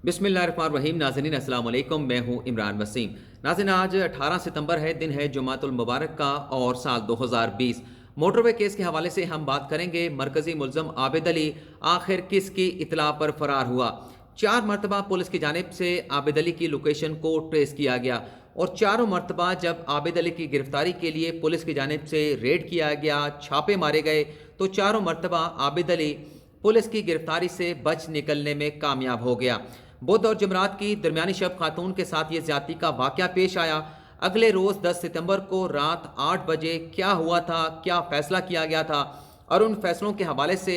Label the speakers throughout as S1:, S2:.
S1: बिस्मिल्लाहिर्रहमानिर्रहीम। नाज़रीन अस्सलाम वालेकुम, मैं हूँ इमरान वसीम। नाज़रीन आज 18 सितंबर है, दिन है जुमातुल मुबारक का और साल 2020। मोटरवे केस के हवाले से हम बात करेंगे। मरकज़ी मुल्ज़म आबिद अली आखिर किसकी इत्तला पर फ़रार हुआ? 4 मरतबा पुलिस की जानिब से आबिद अली की लोकेशन को ट्रेस किया गया और चारों मरतबा जब आबिद अली की गिरफ्तारी के लिए पुलिस की जानिब से रेड किया गया, छापे मारे गए, तो चारों मरतबा आबिद अली पुलिस की गिरफ्तारी से बच निकलने में कामयाब हो गया। बुध और जुमरात की दरमियानी शब खातून के साथ ये ज्यादती का वाक़या पेश आया। अगले रोज़ 10 सितंबर को रात 8 बजे क्या हुआ था, क्या फ़ैसला किया गया था और उन फैसलों के हवाले से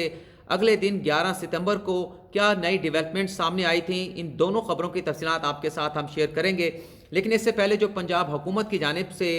S1: अगले दिन 11 सितंबर को क्या नई डेवलपमेंट सामने आई थी, इन दोनों ख़बरों की तफसीलात आपके साथ हम शेयर करेंगे। लेकिन इससे पहले जो पंजाब हुकूमत की जानिब से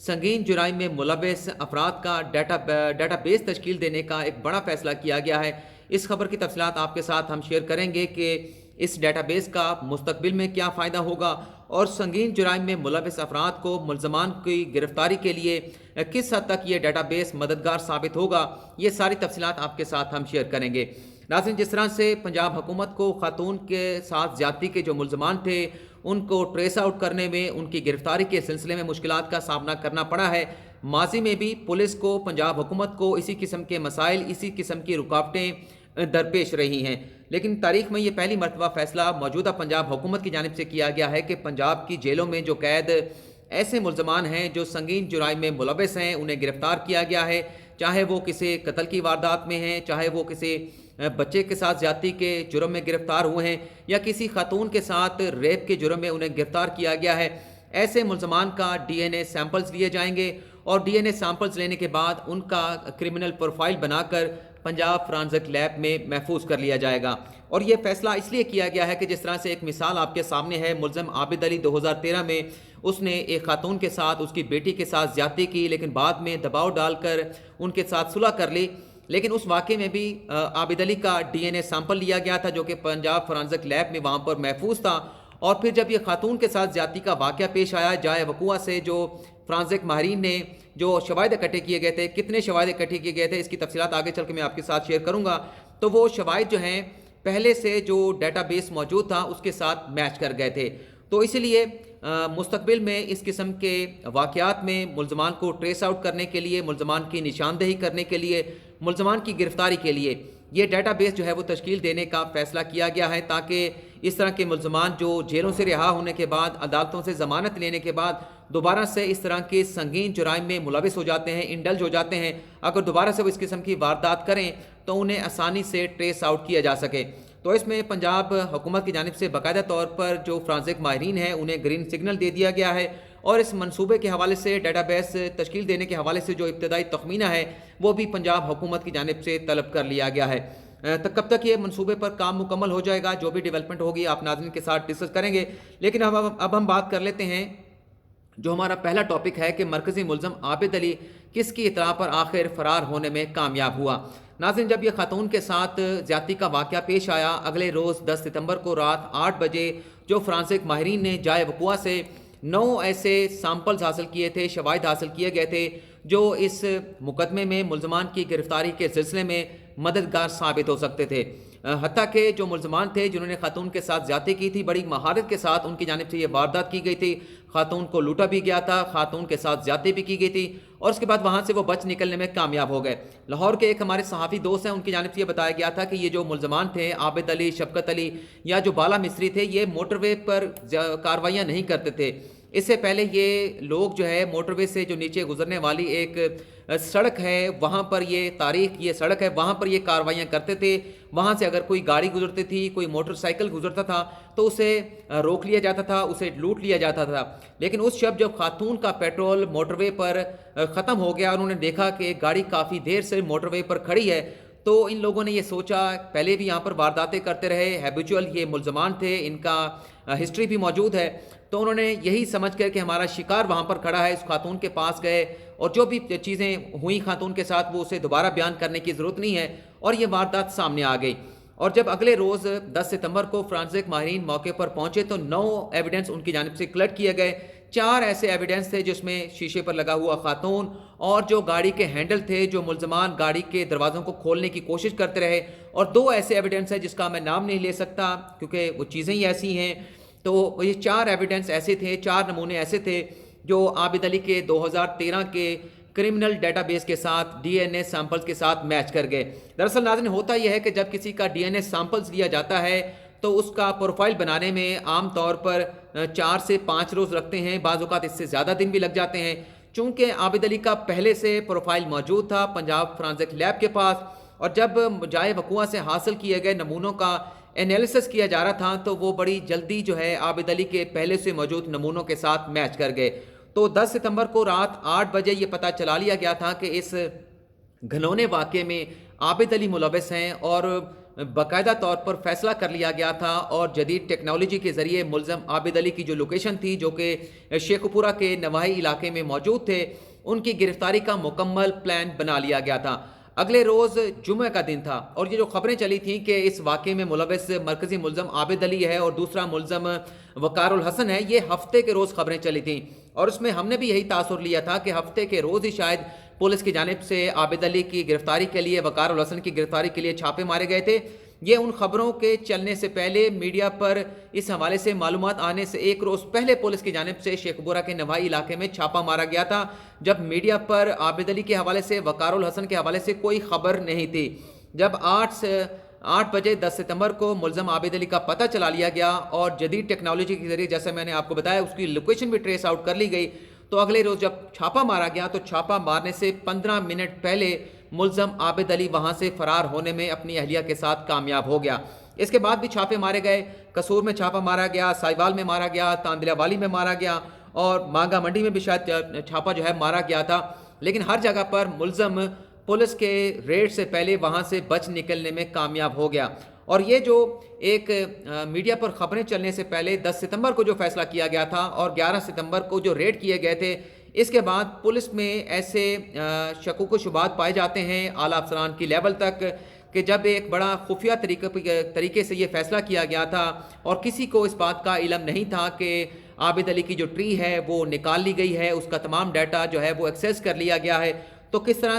S1: संगीन जुराइम में मुलव्वस अफराद का डाटा बेस तश्कील देने का एक बड़ा फ़ैसला किया गया है, इस खबर की तफसीलात आपके साथ हम शेयर करेंगे कि इस डेटाबेस का मुस्तकबिल में क्या फ़ायदा होगा और संगीन जुराइम में मुलव्वस अफराद को मुल्ज़मान की गिरफ्तारी के लिए किस हद तक ये डेटाबेस मददगार साबित होगा, ये सारी तफसीलात आपके साथ हम शेयर करेंगे। नाज़रीन, जिस तरह से पंजाब हुकूमत को खातून के साथ ज़्यादती के जो मुल्ज़मान थे उनको ट्रेस आउट करने में, उनकी गिरफ्तारी के सिलसिले में मुश्किलात का सामना करना पड़ा है, माजी में भी पुलिस को, पंजाब हुकूमत को इसी किस्म के मसाइल, इसी किस्म की रुकावटें दरपेश रही हैं। लेकिन तारीख में ये पहली मरतबा फ़ैसला मौजूदा पंजाब हुकूमत की जानिब से किया गया है कि पंजाब की जेलों में जो कैद ऐसे मुल्ज़मान हैं जो संगीन जुराइम में मुलव्वस हैं, उन्हें गिरफ़्तार किया गया है, चाहे वो किसी कत्ल की वारदात में हैं, चाहे वो किसी बच्चे के साथ ज़्यादती के जुर्म में गिरफ़्तार हुए हैं या किसी खातून के साथ रेप के जुर्म में उन्हें गिरफ़्तार किया गया है। ऐसे मुल्ज़मान का DNA सैंपल्स लिए जाएंगे और DNA सैंपल्स लेने के बाद उनका क्रिमिनल प्रोफाइल बनाकर पंजाब फॉरेंसिक लैब में महफूज कर लिया जाएगा। और ये फैसला इसलिए किया गया है कि जिस तरह से एक मिसाल आपके सामने है, मुल्ज़म आबिद अली 2013 में उसने एक खातून के साथ, उसकी बेटी के साथ ज़्यादती की, लेकिन बाद में दबाव डालकर उनके साथ सुलह कर ली। लेकिन उस वाक़े में भी आबिद अली का DNA सैंपल लिया गया था जो कि पंजाब फॉरेंसिक लैब में वहाँ पर महफूज था। और फिर जब ये खातून के साथ ज़्यादती का वाक़या पेश आया, जाए वक़ुआ से जो फॉरेंसिक माहिरीन ने जो शवाहिद इकट्ठे किए गए थे, कितने शवाहिद इकट्ठे किए गए थे, इसकी तफसीलात आगे चल के मैं आपके साथ शेयर करूँगा। तो वो शवाहिद जो हैं पहले से जो डेटाबेस मौजूद था उसके साथ मैच कर गए थे। तो इसलिए मुस्तकबिल में इस किस्म के वाक़यात में मुल्ज़मान को ट्रेस आउट करने के लिए, मुल्ज़मान की निशानदेही करने के लिए, मुल्ज़मान की गिरफ्तारी के लिए ये डेटाबेस जो है वो तश्कील देने का फ़ैसला किया गया है, ताकि इस तरह के मुल्ज़मान जो जेलों से रिहा होने के बाद, अदालतों से ज़मानत लेने के बाद दोबारा से इस तरह के संगीन जुराइम में मुलव्वस हो जाते हैं, इंडल्ज हो जाते हैं, अगर दोबारा से वो इस किस्म की वारदात करें तो उन्हें आसानी से ट्रेस आउट किया जा सके। तो इसमें पंजाब हुकूमत की जानिब से बाकायदा तौर पर जो फॉरेंसिक माहिरीन हैं उन्हें ग्रीन सिग्नल दे दिया गया है और इस मनसूबे के हवाले से, डेटाबेस तश्कील देने के हवाले से जो इब्तदाई तखमीना है वो भी पंजाब हुकूमत की जानिब से तलब कर लिया गया है। तो कब तक ये मनसूबे पर काम मुकम्मल हो जाएगा, जो भी डेवलपमेंट होगी आप नाज़रीन के साथ डिस्कस करेंगे। लेकिन अब हम बात कर लेते हैं जो हमारा पहला टॉपिक है कि मरकज़ी मुल्ज़म आबिद अली किसकी इत्तला पर आखिर फ़रार होने में कामयाब हुआ। नाज़रीन, जब यह खातून के साथ ज़्यादती का वाक़या पेश आया, अगले रोज़ 10 सितंबर को रात 8 बजे जो फॉरेंसिक माहिरीन ने जाए वक़ुआ से 9 ऐसे सैंपल्स हासिल किए थे, शवाहिद हासिल किए गए थे जो इस मुकदमे में मुल्ज़मान की गिरफ्तारी के सिलसिले में मददगार साबित हो सकते थे। हत्ता के जो मुल्ज़मान थे जिन्होंने खातून के साथ ज़्यादती की थी, बड़ी महारत के साथ उनकी जानिब से ये वारदात की गई थी, खातून को लूटा भी गया था, खातून के साथ ज़्यादती भी की गई थी और उसके बाद वहाँ से वो बच निकलने में कामयाब हो गए। लाहौर के एक हमारे सहाफ़ी दोस्त हैं, उनकी जानिब से ये बताया गया था कि ये जो मुल्ज़मान थे आबिद अली, शफकत अली या जो बाला मिस्त्री थे, ये मोटरवे पर कार्रवाइयाँ नहीं करते थे। इससे पहले ये लोग जो है मोटरवे से जो नीचे गुजरने वाली एक सड़क है वहाँ पर, ये सड़क है, वहाँ पर ये कार्रवाइयाँ करते थे। वहाँ से अगर कोई गाड़ी गुजरती थी, कोई मोटरसाइकिल गुजरता था तो उसे रोक लिया जाता था, उसे लूट लिया जाता था। लेकिन उस शब जब खातून का पेट्रोल मोटरवे पर ख़त्म हो गया और उन्होंने देखा कि गाड़ी काफ़ी देर से मोटरवे पर खड़ी है, तो इन लोगों ने ये सोचा, पहले भी यहाँ पर वारदातें करते रहे, हैबिचुअल ये मुल्ज़मान थे, इनका हिस्ट्री भी मौजूद है, तो उन्होंने यही समझ कर कि हमारा शिकार वहाँ पर खड़ा है, इस खातून के पास गए और जो भी चीज़ें हुई खातून के साथ वो उसे दोबारा बयान करने की ज़रूरत नहीं है और ये वारदात सामने आ गई। और जब अगले रोज़ 10 सितंबर को फॉरेंसिक माहिरीन मौके पर पहुंचे तो 9 एविडेंस उनकी जानिब से कलेक्ट किए गए 4 ایسے ایویڈنس تھے جس میں شیشے پر لگا ہوا خاتون اور جو گاڑی کے ہینڈل تھے جو ملزمان گاڑی کے دروازوں کو کھولنے کی کوشش کرتے رہے، اور 2 ایسے ایویڈنس ہیں جس کا میں نام نہیں لے سکتا کیونکہ وہ چیزیں ہی ایسی ہیں۔ تو یہ 4 ایویڈنس ایسے تھے، 4 نمونے ایسے تھے جو عابد علی کے 2013 کے کرمنل ڈیٹا بیس کے ساتھ ڈی این اے سیمپلز کے ساتھ میچ کر گئے۔ دراصل ناظرین ہوتا یہ ہے کہ جب کسی کا ڈی این اے سیمپلز لیا جاتا ہے تو اس کا پروفائل بنانے میں عام طور پر 4 سے 5 روز لگتے ہیں، بعض اوقات اس سے زیادہ دن بھی لگ جاتے ہیں۔ چونکہ عابد علی کا پہلے سے پروفائل موجود تھا پنجاب فرانزک لیب کے پاس، اور جب جائے وقوع سے حاصل کیے گئے نمونوں کا انالیسس کیا جا رہا تھا تو وہ بڑی جلدی جو ہے عابد علی کے پہلے سے موجود نمونوں کے ساتھ میچ کر گئے۔ تو 10 ستمبر کو رات 8 بجے یہ پتہ چلا لیا گیا تھا کہ اس گھنونے واقعے میں عابد علی ملوث ہیں، اور باقاعدہ طور پر فیصلہ کر لیا گیا تھا، اور جدید ٹیکنالوجی کے ذریعے ملزم عابد علی کی جو لوکیشن تھی جو کہ شیخ پورہ کے نواحی علاقے میں موجود تھے، ان کی گرفتاری کا مکمل پلان بنا لیا گیا تھا۔ اگلے روز جمعہ کا دن تھا، اور یہ جو خبریں چلی تھیں کہ اس واقعے میں ملوث مرکزی ملزم عابد علی ہے اور دوسرا ملزم وقار الحسن ہے، یہ ہفتے کے روز خبریں چلی تھیں، اور اس میں ہم نے بھی یہی تاثر لیا تھا کہ ہفتے کے روز ہی شاید پولیس کی جانب سے عابد علی کی گرفتاری کے لیے، وقار الحسن کی گرفتاری کے لیے چھاپے مارے گئے تھے۔ یہ ان خبروں کے چلنے سے پہلے میڈیا پر اس حوالے سے معلومات آنے سے 1 روز پہلے پولیس کی جانب سے شیخ پورہ کے نواحی علاقے میں چھاپا مارا گیا تھا، جب میڈیا پر عابد علی کے حوالے سے، وقار الحسن کے حوالے سے کوئی خبر نہیں تھی۔ جب 8 بجے 10 ستمبر کو ملزم عابد علی کا پتہ چلا لیا گیا اور جدید ٹیکنالوجی کے ذریعے جیسے میں نے آپ کو بتایا اس کی لوکیشن بھی ٹریس آؤٹ کر لی گئی، تو اگلے روز جب چھاپا مارا گیا تو چھاپا مارنے سے 15 منٹ پہلے ملزم عابد علی وہاں سے فرار ہونے میں اپنی اہلیہ کے ساتھ کامیاب ہو گیا۔ اس کے بعد بھی چھاپے مارے گئے، قصور میں چھاپا مارا گیا، سائیوال میں مارا گیا، تاندلہ والی میں مارا گیا، اور مانگا منڈی میں بھی شاید چھاپا جو ہے مارا گیا تھا، لیکن ہر جگہ پر ملزم پولیس کے ریڈ سے پہلے وہاں سے بچ نکلنے میں کامیاب ہو گیا۔ اور یہ جو ایک میڈیا پر خبریں چلنے سے پہلے 10 ستمبر کو جو فیصلہ کیا گیا تھا اور 11 ستمبر کو جو ریڈ کیے گئے تھے، اس کے بعد پولیس میں ایسے شکوک و شبہات پائے جاتے ہیں اعلیٰ افسران کی لیول تک کہ جب ایک بڑا خفیہ طریقے سے یہ فیصلہ کیا گیا تھا اور کسی کو اس بات کا علم نہیں تھا کہ عابد علی کی جو ٹری ہے وہ نکال لی گئی ہے، اس کا تمام ڈیٹا جو ہے وہ ایکسیس کر لیا گیا ہے، تو کس طرح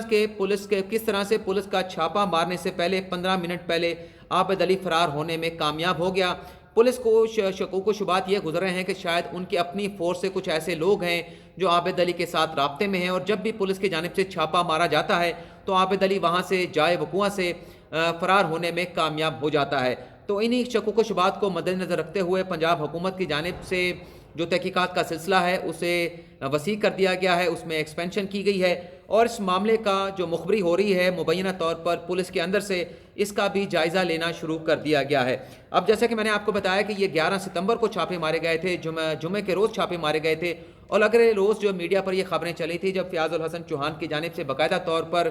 S1: سے پولیس کا چھاپا مارنے سے پہلے 15 منٹ پہلے عابد علی فرار ہونے میں کامیاب ہو گیا۔ پولیس کو شکوک و شبہات یہ گزر رہے ہیں کہ شاید ان کی اپنی فورس سے کچھ ایسے لوگ ہیں جو عابد علی کے ساتھ رابطے میں ہیں، اور جب بھی پولیس کی جانب سے چھاپا مارا جاتا ہے تو عابد علی وہاں سے جائے وقوع سے فرار ہونے میں کامیاب ہو جاتا ہے۔ تو انہی شکوک و شبہات کو مد نظر رکھتے ہوئے پنجاب حکومت کی جانب سے جو تحقیقات کا سلسلہ ہے اسے وسیع کر دیا گیا ہے، اس میں ایکسپینشن کی گئی ہے، اور اس معاملے کا جو مخبری ہو رہی ہے مبینہ طور پر پولیس کے اندر سے، اس کا بھی جائزہ لینا شروع کر دیا گیا ہے۔ اب جیسا کہ میں نے آپ کو بتایا کہ یہ 11 ستمبر کو چھاپے مارے گئے تھے، جمعے کے روز چھاپے مارے گئے تھے، اور اگلے روز جو میڈیا پر یہ خبریں چلی تھی جب فیاض الحسن چوہان کی جانب سے باقاعدہ طور پر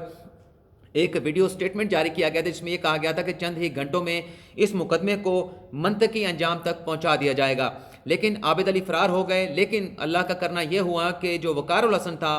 S1: ایک ویڈیو سٹیٹمنٹ جاری کیا گیا تھا جس میں یہ کہا گیا تھا کہ چند ہی گھنٹوں میں اس مقدمے کو منطقی انجام تک پہنچا دیا جائے گا، لیکن عابد علی فرار ہو گئے۔ لیکن اللہ کا کرنا یہ ہوا کہ جو وقار الحسن تھا،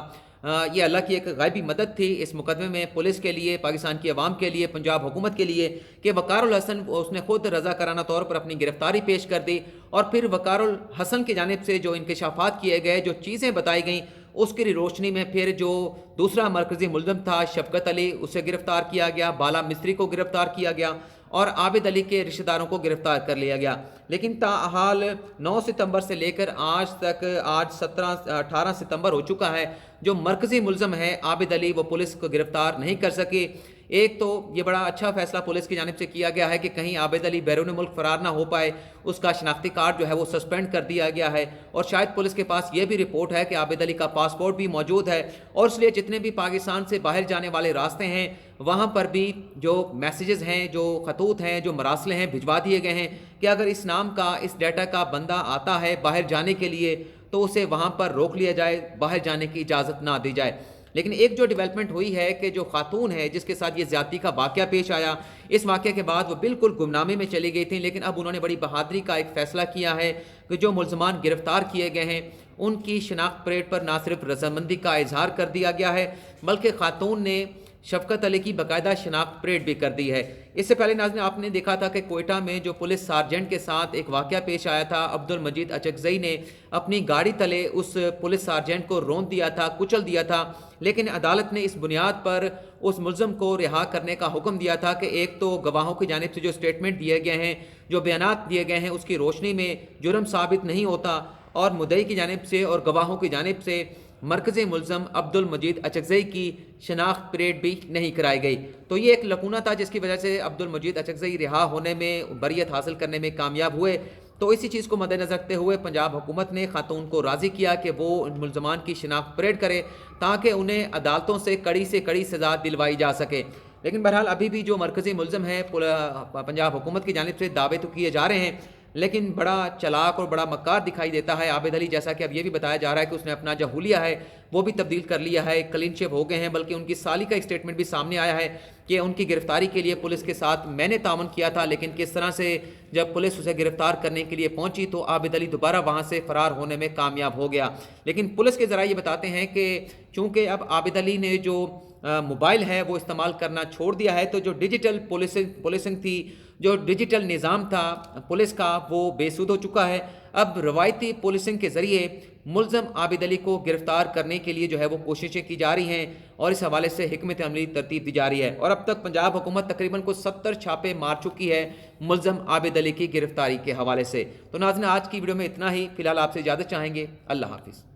S1: یہ اللہ کی ایک غیبی مدد تھی اس مقدمے میں پولیس کے لیے، پاکستان کی عوام کے لیے، پنجاب حکومت کے لیے، کہ وقار الحسن اس نے خود رضاکارانہ طور پر اپنی گرفتاری پیش کر دی، اور پھر وقار الحسن کی جانب سے جو انکشافات کیے گئے، جو چیزیں بتائی گئیں، اس کی روشنی میں پھر جو دوسرا مرکزی ملزم تھا شفقت علی، اسے گرفتار کیا گیا، بالا مستری کو گرفتار کیا گیا، اور عابد علی کے رشتہ داروں کو گرفتار کر لیا گیا۔ لیکن تاحال 9 ستمبر سے لے کر آج تک، آج 18 ستمبر ہو چکا ہے، جو مرکزی ملزم ہے عابد علی وہ پولیس کو گرفتار نہیں کر سکی۔ ایک تو یہ بڑا اچھا فیصلہ پولیس کی جانب سے کیا گیا ہے کہ کہیں عابد علی بیرون ملک فرار نہ ہو پائے، اس کا شناختی کارڈ جو ہے وہ سسپینڈ کر دیا گیا ہے، اور شاید پولیس کے پاس یہ بھی رپورٹ ہے کہ عابد علی کا پاسپورٹ بھی موجود ہے، اور اس لیے جتنے بھی پاکستان سے باہر جانے والے راستے ہیں وہاں پر بھی جو میسیجز ہیں، جو خطوط ہیں، جو مراسلے ہیں بھجوا دیے گئے ہیں کہ اگر اس نام کا، اس ڈیٹا کا بندہ آتا ہے باہر جانے کے لیے تو اسے وہاں پر روک لیا جائے، باہر جانے کی اجازت نہ دی جائے۔ لیکن ایک جو ڈیولپمنٹ ہوئی ہے کہ جو خاتون ہے جس کے ساتھ یہ زیادتی کا واقعہ پیش آیا، اس واقعے کے بعد وہ بالکل گمنامی میں چلی گئی تھیں، لیکن اب انہوں نے بڑی بہادری کا ایک فیصلہ کیا ہے کہ جو ملزمان گرفتار کیے گئے ہیں ان کی شناخت پریڈ پر نہ صرف رضامندی کا اظہار کر دیا گیا ہے، بلکہ خاتون نے शफकत अली की बाकायदा शनाख्त परेड भी कर दी है। इससे पहले नाज़रीन आपने देखा था कि कोयटा में जो पुलिस सार्जेंट के साथ एक वाक़या पेश आया था, अब्दुल मजीद अचकज़ई ने अपनी गाड़ी तले उस पुलिस सार्जेंट को रौंद दिया था, कुचल दिया था, लेकिन अदालत ने इस बुनियाद पर उस मुल्ज़म को रिहा करने का हुक्म दिया था कि एक तो गवाहों की जानिब से जो स्टेटमेंट दिए गए हैं, जो बयानात दिए गए हैं, उसकी रोशनी में जुर्म साबित नहीं होता, और मुद्दई की जानिब से और गवाहों की जानिब से मरकज़ी मुल्ज़म अब्दुल मजीद अचकज़ई की शनाख्त परेड भी नहीं कराई गई। तो ये एक लकूना था जिसकी वजह से अब्दुल मजीद अचकज़ई रिहा होने में, बरियत हासिल करने में कामयाब हुए। तो इसी चीज़ को मद्देनज़र रखते हुए पंजाब हुकूमत ने खातून को राज़ी किया कि वो मुल्ज़मान की शनाख्त परेड करे ताकि उन्हें अदालतों से कड़ी सज़ा दिलवाई जा सके। लेकिन बहरहाल अभी भी जो मरकज़ी मुल्ज़म है पंजाब हुकूमत की जानिब से दावे तो किए जा रहे हैं, लेकिन बड़ा चलाक और बड़ा मक्कार दिखाई देता है आबिद अली। जैसा कि अब ये भी बताया जा रहा है कि उसने अपना जो हुलिया है वो भी तब्दील कर लिया है, क्लीन शेव हो गए हैं, बल्कि उनकी साली का एक स्टेटमेंट भी सामने आया है कि उनकी गिरफ्तारी के लिए पुलिस के साथ मैंने ताउन किया था, लेकिन किस तरह से जब पुलिस उसे गिरफ्तार करने के लिए पहुंची तो आबिद अली दोबारा वहां से फरार होने में कामयाब हो गया। लेकिन पुलिस के ज़राए ये बताते हैं कि चूँकि अब आबिद अली ने जो मोबाइल है वो इस्तेमाल करना छोड़ दिया है, तो जो डिजिटल पुलिसिंग थी, जो डिजिटल निज़ाम था पुलिस का, वो बेसुध हो चुका है। अब रवायती पुलिसिंग के ज़रिए मुल्ज़म आबिद अली को गिरफ़्तार करने के लिए जो है वो कोशिशें की जा रही हैं और इस हवाले से हिकमत अमली तरतीब दी जा रही है। और अब तक पंजाब हुकूमत तकरीबन को 70 छापे मार चुकी है मुल्ज़म आबिद अली की गिरफ़्तारी के हवाले से। तो नाज़रीन आज की वीडियो में इतना ही। फ़िलहाल आपसे इजाज़त चाहेंगे। अल्लाह हाफ़िज़।